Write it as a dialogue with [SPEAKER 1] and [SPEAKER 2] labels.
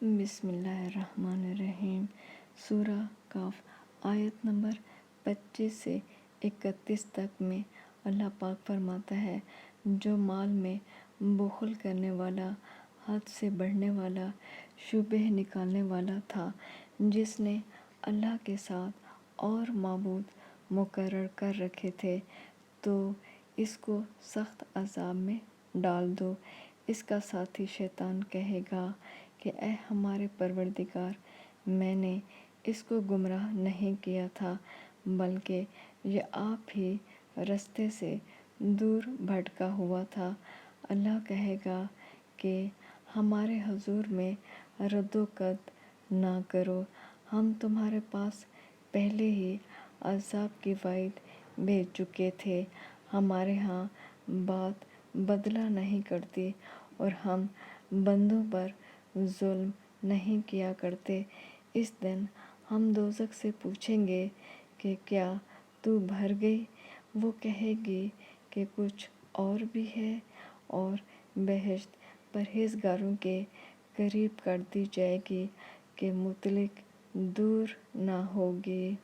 [SPEAKER 1] بسم اللہ الرحمن الرحیم۔ سورہ کاف آیت نمبر 25 سے 31 تک میں اللہ پاک فرماتا ہے، جو مال میں بخل کرنے والا، حد سے بڑھنے والا، شبہ نکالنے والا تھا، جس نے اللہ کے ساتھ اور معبود مقرر کر رکھے تھے، تو اس کو سخت عذاب میں ڈال دو۔ اس کا ساتھی شیطان کہے گا کہ اے ہمارے پروردگار، میں نے اس کو گمراہ نہیں کیا تھا، بلکہ یہ آپ ہی رستے سے دور بھٹکا ہوا تھا۔ اللہ کہے گا کہ ہمارے حضور میں رد و قد نہ کرو، ہم تمہارے پاس پہلے ہی عذاب کی وعید بھیج چکے تھے۔ ہمارے ہاں بات بدلہ نہیں کرتی اور ہم بندوں پر ظلم نہیں کیا کرتے۔ اس دن ہم دوزخ سے پوچھیں گے کہ کیا تو بھر گئی؟ وہ کہے گی کہ کچھ اور بھی ہے، اور بہشت پرہیزگاروں کے قریب کر دی جائے گی کہ مطلق دور نہ ہوگی۔